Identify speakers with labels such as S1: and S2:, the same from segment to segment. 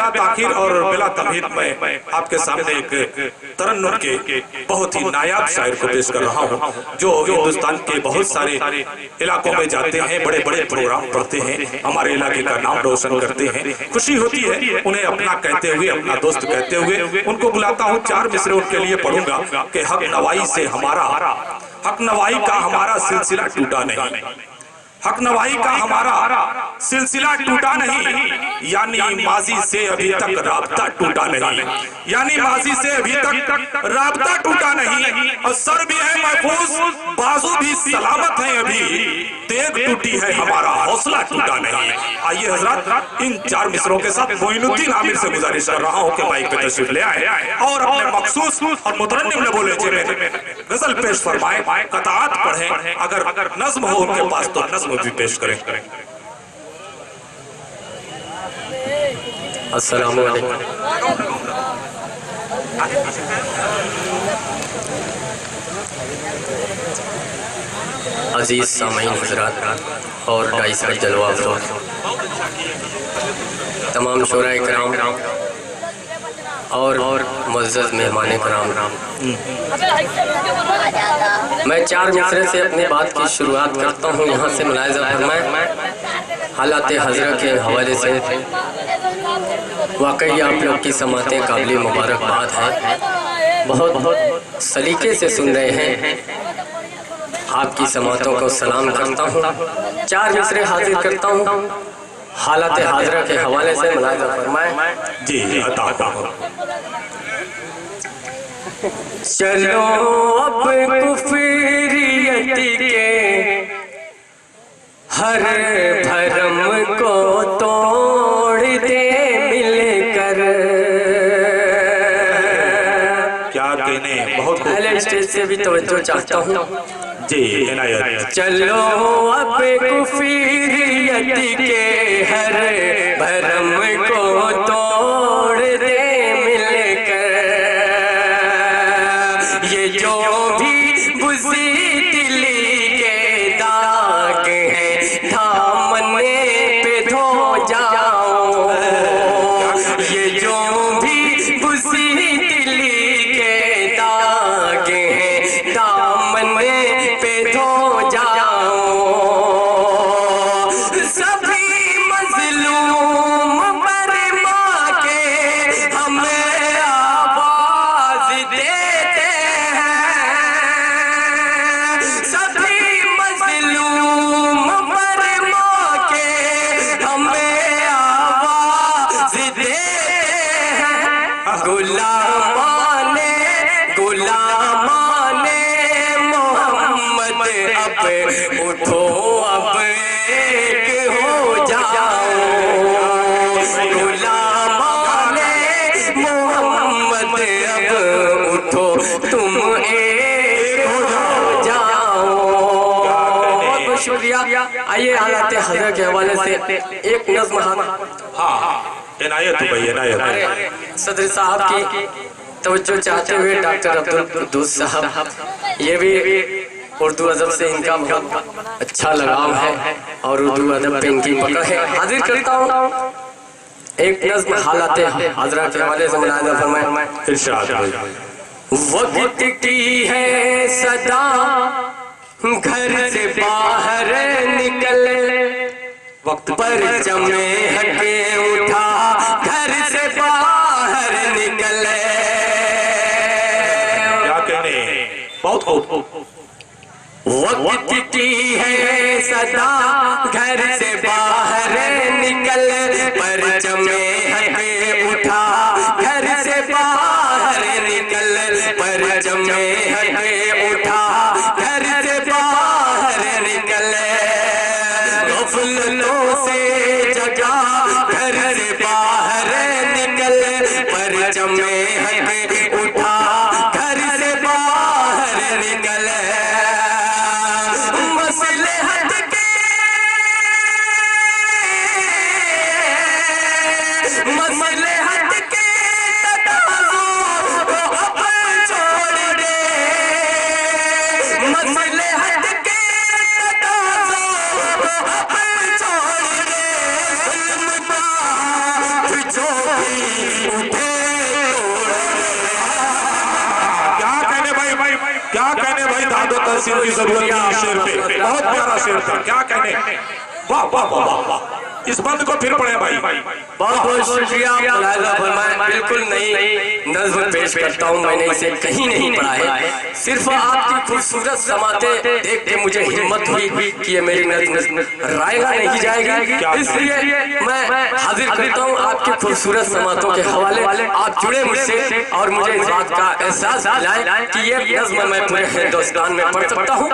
S1: बिला ताखीर और बिला तमहीद में आपके सामने एक तरन्नुम के बहुत ही नायाब शायर को पेश कर रहा हूँ, जो हिंदुस्तान के बहुत सारे इलाकों में जाते हैं, बड़े बड़े प्रोग्राम करते हैं, हमारे इलाके का नाम रोशन करते हैं। खुशी होती है उन्हें अपना कहते हुए, अपना दोस्त कहते हुए। उनको बुलाता हूँ, 4 मिसरे उनके लिए पढ़ूंगा कि हक नवाई से हमारा, हक नवाई का हमारा सिलसिला टूटा नहीं, हक नवाई का हमारा सिलसिला टूटा नहीं, यानी माजी से अभी तक राब्ता टूटा नहीं, यानी माजी से अभी तक राब्ता टूटा नहीं। और सर भी है महफूज, बाजू भी सलामत है, अभी तेग टूटी है हमारा हौसला टूटा नहीं। आइए हजरत, इन 4 मिसरों के साथ मोइनुद्दीन आमिर से गुजारिश कर रहा हूँ कि माइक पे तशरीफ ले आए और अपने मखसूस और मुतरन्निम ने बोले में गजल पेश फरमाए, कतात पढ़ें, अगर नज्म हो उनके पास तो नज्म भी पेश करें।
S2: अस्सलाम वालेकुम। अजीज सामीन हज़रात और डाइसा जलवा अफरोज, तमाम शोराए कराम और मुअज़्ज़ज़ मेहमान कराम, मैं 4 मिसरे से अपनी बात की शुरुआत करता हूँ। यहाँ से मुलाहिज़ा फरमाएं, हालात हज़रत के हवाले से वाकई आप लोग की समातें काबिल मुबारकबाद हैं, बहुत सलीके से सुन रहे हैं। आपकी समातों को सलाम करता हूँ। 4 मिसरे हाजिर करता हूँ, हालात हाजरा के हवाले से मुलाहिज़ा फरमाएं।
S1: जी अता
S2: चलो अब कुफरियत के हर भरम को तोड़ दे मिलकर।
S1: क्या कहने, बहुत
S2: पहले स्टेज से भी तवज्जो चाहता हूँ
S1: जी इनायत।
S2: चलो अब कुफरियत के हर भरम को तोड़ दे मिलकर। ये जो भी बुज़दिली के दाग हैं दामने पे धो जाओ। ये जो भी बुज़दिली के दाग हैं दामने पे धो जाओ। सभी मज़लूम पर माँ के हमें आवाज़ देते हैं। सभी मज़लूम पर माँ के हमें आवाज़ देते हैं। गुलामाने मोहम्मद अब उठो, अब एक हो जाओ। गुलामाने मोहम्मद अब उठो, तुम एक हो जाओ। बहुत शुक्रिया। आइए हालात हज़रत के हवाले से एक नज़्म।
S1: हाँ इनायत भाई इनायत।
S2: सदर साहब की तवज्जो चाहते हुए डॉक्टर अब्दुल कुद्दूस साहब, ये भी उर्दू अदब से इनका बहुत अच्छा लगाव है और उर्दू अदब पे इनकी पकड़ है। हाजिर करता हूँ एक नज़्म हालात हाजरा के हवाले से मुलाहिज़ा फरमाएं।
S1: इरशाद भाई।
S2: वक्त की है सदा घर से बाहर निकल, वक्त पर जमे हके उठा घर से बाहर निकल।
S1: क्या कहने, बहुत खूब।
S2: वक्त की है सदा घर से बाहर निकल, पर जमे हके उठा घर से बाहर निकल। पर जमे हके उठा घर से बाहर निकल। गफलतों से जगा घर से बाहर निकल। पर जमे हके उठा घर से बाहर निकल। मसलहत के तकाज़ों को अब छोड़ दे।
S1: क्या कहने भाई, दादो तहसील की जरूरत नहीं शेर पे, बहुत प्यारा शेर था, क्या कहने। वाह वाह वाह वाह वाह, इस बंद को फिर पढ़े भाई।
S2: बहुत बहुत शुक्रिया मुलाहिजा फरमाएं। बिल्कुल नई नज़्म पेश करता हूँ, मैंने इसे कहीं नहीं पढ़ा है, सिर्फ आपकी खूबसूरत समाते देख के मुझे हिम्मत हुई कि ये मेरी नज़्म रायगा नहीं जाएगी, इसलिए मैं हाजिर करता हूँ आपकी खूबसूरत समातों के हवाले। आप जुड़े मुझसे और मुझे इस बात का एहसास दिलाएं कि ये नज़्म मैं पूरे हिंदुस्तान में पढ़ सकता हूँ।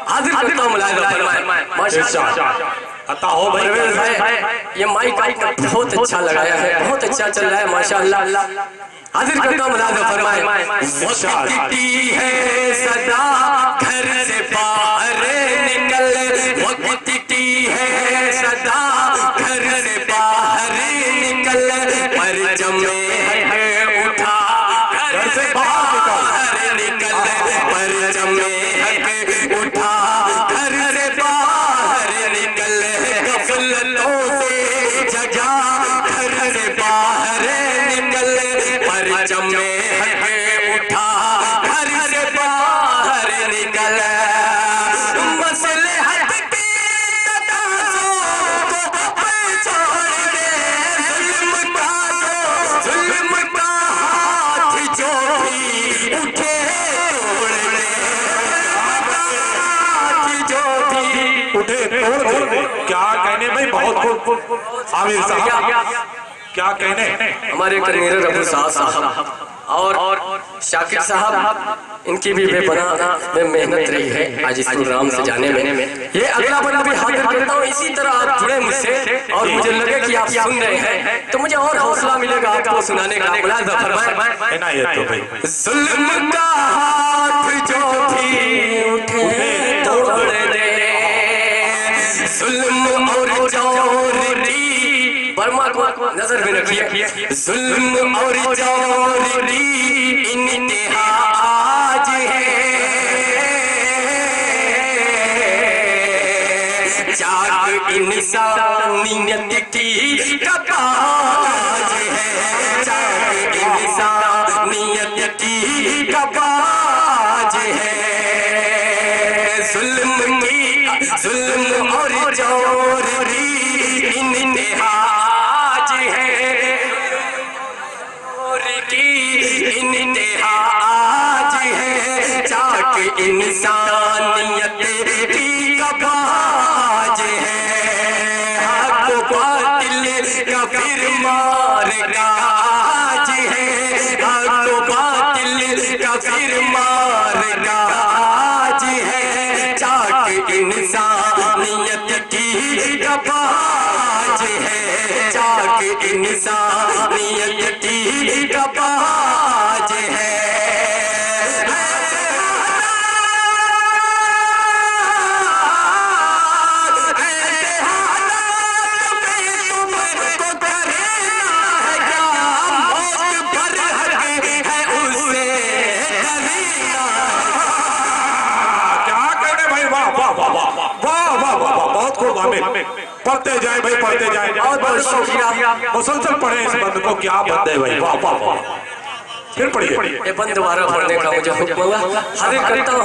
S2: हाजिर करता हूँ मुलाहिजा फरमाएं। माशाअल्लाह
S1: अता हो भाई,
S2: ये माइक आपका बहुत अच्छा लगाया है, बहुत अच्छा चल रहा है माशाअल्लाह। हाजिर करता हूँ मुलाहिजा फरमाएं। वक्ती है सदा घर से बाहर निकल, वक्ती है सदा घर से बाहर निकल, परचम है उठा घर से बाहर निकल, परचम है उठा घर से बाहर निकल, गफलतों से जगा घर से बाहर निकल, परचम है उठा घर से बाहर निकल, मसलहत की तनाज़ुर को छोड़ दे, जुल्म का हाथ जो भी उठे तोड़ दे, हाथ जो भी
S1: उठे तोड़ दे। क्या कहने भाई, बहुत खूब आमिर साहब, क्या कहने।
S2: हमारे कन्वीनर रबू साहब और शाकिर साहब, इनकी भी बेपनाह में मेहनत रही है आज इस प्रोग्राम से जाने में। ये अगला बना भी हाजिर करता हूँ, इसी तरह आप जुड़े मुझसे और मुझे लगे कि आप सुन रहे हैं तो मुझे और हौसला मिलेगा आपको सुनाने का। मुलाहिजा फरमाएं। जुल्म का हाथ जो भी उठे तोड़ दे, जुल्म और चोरी, बर्मा को नजर में रखिए, जुल्म और चोरी इंतहा आज है, जाग इंसानियत की कबाज है, जाग इंसानियत की कबाज है, जुल्म और चोरी इंतहा आज है, चोरी की इंतहा आज है, चाक इंसानियत की कबाज है, हक बातिल का फिर मार का आज है, हक बातिल का फिर मार का आज है, चाक इंसानियत की कबाज है, चाक इंसानियत की कबाज है।
S1: पढ़ते जाए भाई, पढ़ते जाए,
S2: बहुत बहुत शुक्रिया।
S1: मुसलसल पढ़े इस बंद को, क्या बंद है भाई, वाह वाह वाह। फिर पढ़िए।
S2: ये बंद दोबारा पढ़ने का मुझे हुक्म हुआ। हाजिर करता हूँ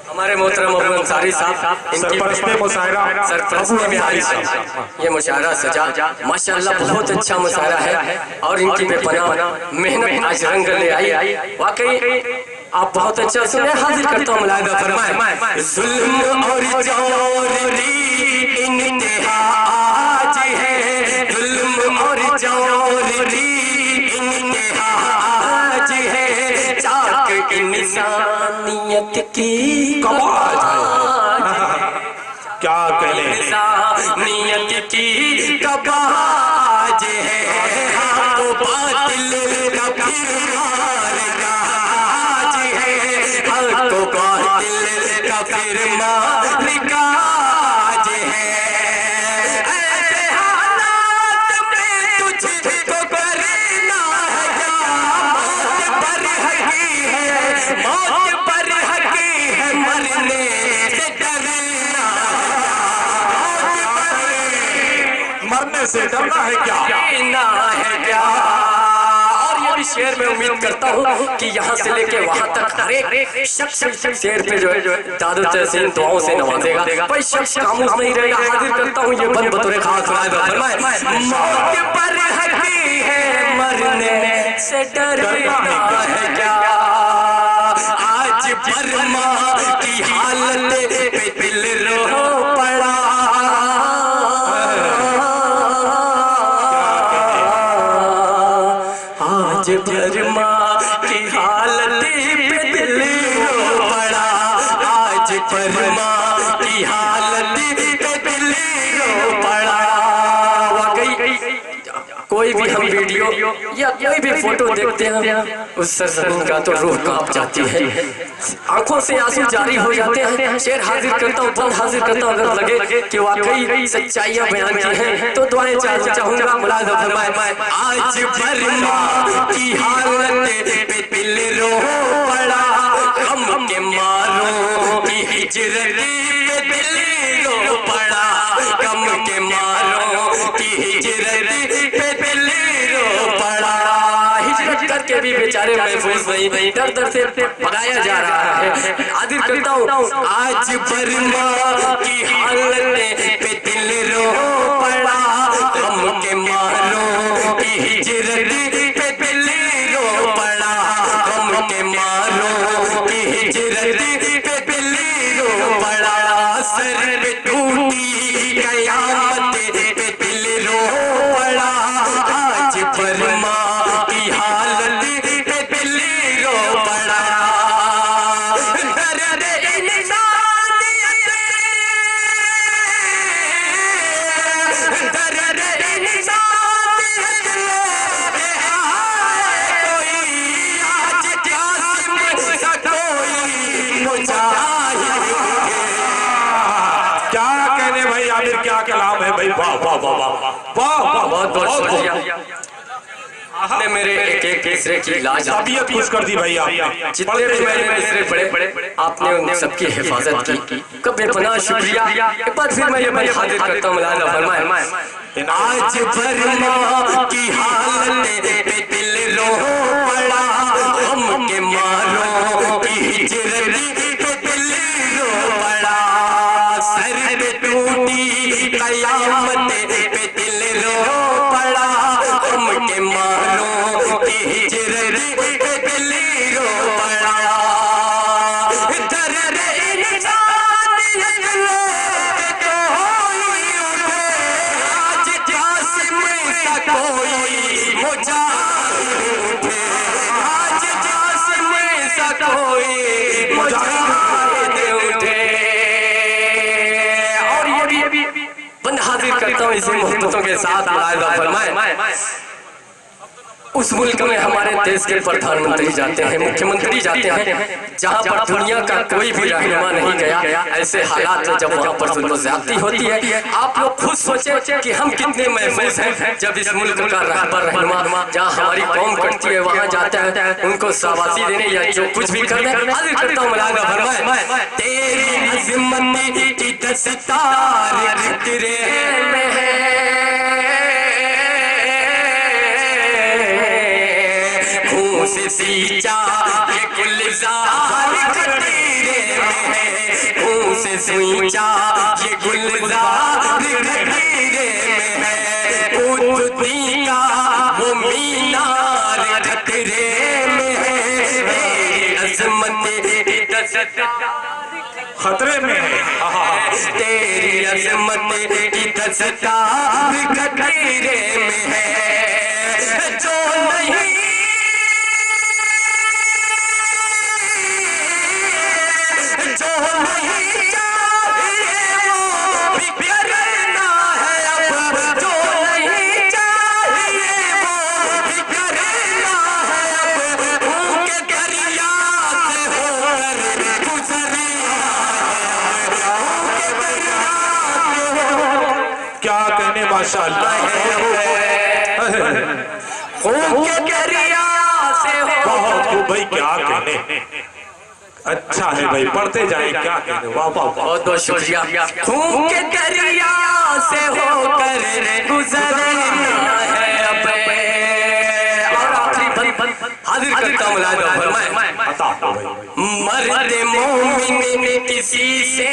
S2: हमारे मोहतरम अबू अंसारी साहब,
S1: सरपंच पे मुशायरा,
S2: सरपंच पे बिहारी साहब, ये मुशायरा सजा माशाअल्लाह बहुत अच्छा मुशायरा है और इनकी बेपनाह मेहनत आज रंग ले आई। वाकई आप बहुत अच्छा सुने। हाजिर करता हूँ मुलाहिजा फरमाएं। जुल्म और चोरी इंतहा आज है, जुल्म और चोरी इंतहा आज है, चाक इंसानियत की
S1: कबाज है। क्या कहने,
S2: इंसानियत की कबाज है, तो बातिल का फिर मार का आज है, तो बातिल का फिर मार का आज है। ऐसे हालात में तुझको करना है क्या, मौत पर हकी है, मौत पर हकी है, मरने से डरना, मरने
S1: से डरना है क्या,
S2: है क्या। और ये भी शेर में उम्मीद करता हूँ कि यहाँ से लेके वहाँ तक हर एक शख्स शेर पे जो है दादू तहसीन दुआओं से नवाजेगा। कोई शख्स खामोश नहीं रहेगा। हाजिर करता हूँ ये बंद बतौर खास फरमाए, मौत पर हकी है मरने से डरना है क्या, आज बर्मा की हालत पे दिल रो पड़ा, आज बर्मा की हालत पे दिल रो पड़ा, आज बर्मा की हालत पे दिल रो पड़ा। वाकई कोई भी हम वीडियो या कोई भी फोटो देखते हैं उस सरजमीन का तो रूह कांप जाती है, आंखों से आंसू जारी हो जाते हैं। शेर हाजिर करता हूँ, बंद हाजिर करता हूँ। अगर लगे कि वाकई सच्चाइयाँ बयान की हैं तो दुआएं चाहूंगा। मुलाज़ा फरमाए, आज बर्मा की हालत पे दिल रो पड़ा, गम के मारों की हिजरत पे दिल रो पड़ा, गम के मारों की हिजरत पे दिल रो पड़ा। हिजरत करके भी बेचारे महफूज नहीं, दर दर से भगाया जा रहा है। हाजिर करता हूँ, आज बर्मा की हालत पे दिल रो पड़ा, गम के मारों की हिजरत पे दिल रो पड़ा, गम के मारों की हिजरत पे दिल रो पड़ा। सर पे टूटी कयामत पे दिल रो पड़ा, आज बर्मा की हालत पे दिल रो पड़ा। दर्द इंसानियत, दर्द इंसानियत ले कोई, आज कासिम सा कोई मुजाहिद।
S1: क्या कहने भाई आमिर, क्या कलाम है भाई, वाह वाह वाह वाह वाह वाह,
S2: बहुत बहुत शुक्रिया। आपने मेरे एक एक मिसरे की लाज
S1: तबीयत खुश कर दी भाई आपने।
S2: जितने भी मैंने मिसरे पढ़े आपने उन सबकी हिफाजत की, कब बेपनाह शुक्रिया। एक बार फिर मैं ये बंद हाजिर करता हूँ। मुलाज़ा फरमाए, आज बर्मा की हालत पे दिल रो पड़ा, गम के मारों की हिजरत पे दिल रो पड़ा। सर पे टूटी कयामत पे दिल रो पड़ा, गम के मारों की हिजरत पे दिल रो पड़ा। दर्द इंसानियत ले कोई उठे, आज कासिम सा कोई मुजाहिद उठे, आज कासिम सा कोई मुजाहिद उठे। और ये भी बंद हाजिर करता हूँ इसी मोहब्बतों के साथ। मुलाज़ा फरमाए, उस मुल्क में हमारे देश के प्रधानमंत्री जाते हैं, मुख्यमंत्री जाते हैं, जहाँ पर दुनिया का कोई भी रहनुमा नहीं गया। ऐसे हालात में जब वहाँ पर जुल्म ज़्यादती होती है, आप लोग खुद सोचें कि हम कितने महफूज हैं जब इस मुल्क का रहबर रहनुमा जहाँ हमारी कौम कटती है वहाँ जाता है उनको शाबाशी देने या जो कुछ भी करने। हाजिर करता हूँ। मुलाज़ा फरमाए, तेरी अज़मत की दस्तार तेरे में है, से सींचा ये गुलजार खतीरे में है, से सींचा ये गुलजार खतीरे में है, उतनी का वो मीनार खतरे में है, तेरी अज़मत
S1: खतरे में है,
S2: तेरी अज़मत की दस्तार खतरे में है। जो नहीं
S1: क्या कहने, माशाअल्लाह बहुत खूब भाई, क्या कहने। अच्छा है भाई, पढ़ते जाए, क्या कहने। वाह वाह,
S2: बहुत बहुत शुक्रिया। खून के दरिया से होकर गुजरना है अब। और आखिरी का मुलाहिजा फरमाए। मर्द मोमिन किसी से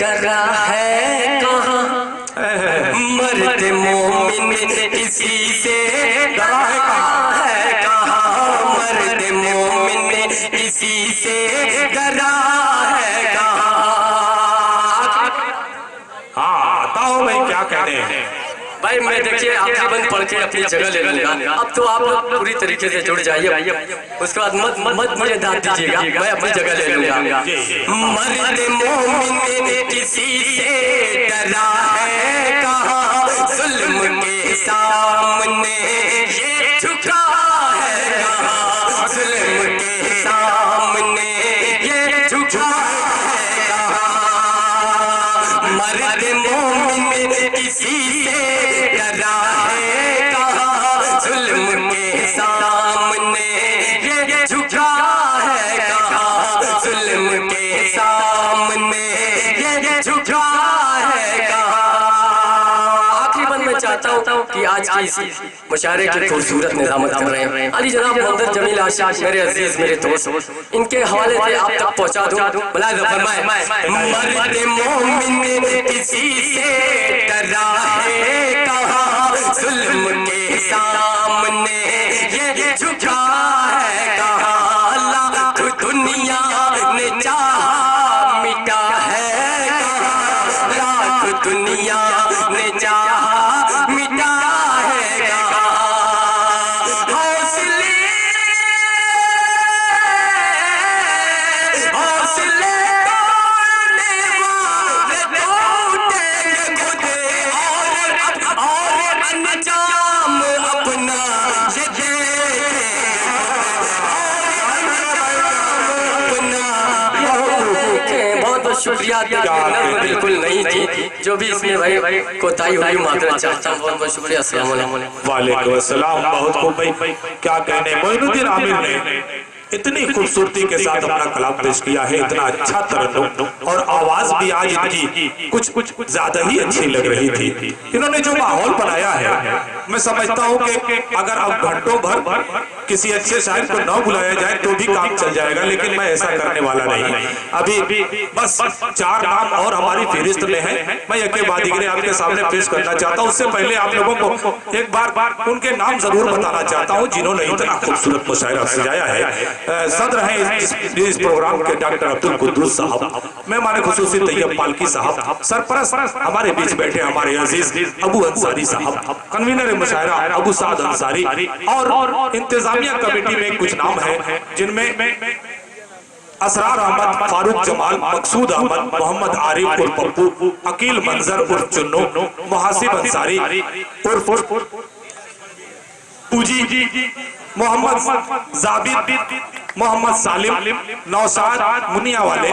S2: डरा है कहाँ, मर्द मोमिन किसी से डरा है कहाँ, मर्द मोमिन किसी से डरा है कहाँ।
S1: हाँ बताओ भाई क्या कहने हैं।
S2: भाई मैं देखिए आखिरी बंद पढ़ के अपनी जगह ले लूंगा। अब तो आप लोग पूरी तरीके से जुड़ जाइए, उसके बाद मत मुझे दाद दीजिएगा, मैं अपनी जगह ले लूंगा। मर्द मोमिन किसी से डरा है कहाँ, जुल्म के सामने ये झुका है कहाँ, जुल्म के सामने ये झुका है कहाँ। मर्द मोमिन किसी से डरा है कहाँ, जुल्म के सामने ये झुका है कहाँ, जुल्म के सामने ये झुका है कहाँ। आखिरी बंद मैं चाहता हूँ कि आज की इसी मुशायरे की खूबसूरत निज़ामत कर रहे हैं अली जनाब मोहम्मद जमील आशिक, मेरे अजीज मेरे दोस्त, इनके हवाले से आप तक पहुँचा दूँ। मुलाहिजा फरमाए। मर्द मोमिन किसी से डरा है कहाँ, जुल्म के सामने ये झुका है कहाँ, लाख दुनिया ने चाहा मिटा है कहाँ, लाख दुनिया ने चाहा मिटा है कहाँ। हौसले हौसले तोड़ने वाले टूटेंगे खुद, और अंजाम अपना ये देखें, बहुत बहुत शुक्रिया। नज़्म बिल्कुल नहीं थी, जो भी इसमें भाई कोताही हुई माफी चाहता हूँ। बहुत बहुत शुक्रिया। अस्सलाम वालेकुम।
S1: वालेकुम अस्सलाम। बहुत खूब भाई, क्या कहने। मोइनुद्दीन आमिर ने इतनी खूबसूरती के साथ अपना कलाम पेश किया है, इतना अच्छा तरन्नुम, और आवाज भी आज इनकी कुछ ज्यादा ही अच्छी लग रही थी। इन्होंने जो माहौल बनाया है, मैं समझता हूँ कि अगर अब घंटों भर किसी अच्छे शायर को न बुलाया जाए तो भी काम चल जाएगा, लेकिन मैं ऐसा करने वाला नहीं। अभी बस 4 नाम और हमारी फहरिस्त में है, मैं एक के बाद एक आपके सामने पेश करना चाहता हूँ। उससे पहले आप लोगों को एक बार उनके नाम जरूर बताना चाहता हूँ जिन्होंने इतना खूबसूरत मुशायरा सजाया है। सदर हैं इस प्रोग्राम के डॉक्टर अब्दुल कुद्दूस साहब, मेहमान खुसूसी तैयब पालकी साहब, सरपरस्त हमारे बीच बैठे हमारे अजीज अबू अंसारी साहब, कन्वीनर मुशायरा अबू साद अंसारी, और इंतजामिया कमेटी में कुछ नाम है जिनमें असरार अहमद, फारूक जमाल, मकसूद अहमद, मोहम्मद आरिफ उर्फ पप्पू, अकील मंजर उर्फ चुन्नू, मुहासिब अंसारी उर्फ पूजी, मोहम्मद जाबिद, मोहम्मद सालिम, नौशाद मुनिया वाले,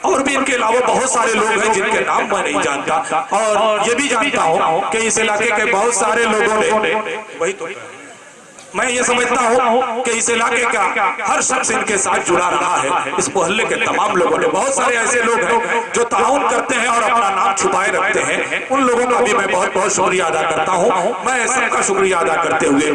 S1: और भी इनके अलावा बहुत सारे लोग हैं जिनके नाम मैं नहीं जानता। और ये भी जानता हूँ कि इस इलाके के बहुत सारे लोगों ने, वही तो मैं ये समझता हूँ कि इस इलाके का हर शख्स इनके साथ जुड़ा रहा है। इस मोहल्ले के तमाम लोगों ने, बहुत सारे ऐसे लोग हैं जो ताउन करते हैं और अपना नाम छुपाए रखते हैं, उन लोगों का भी मैं बहुत बहुत शुक्रिया अदा करता हूँ। मैं सबका शुक्रिया अदा करते हुए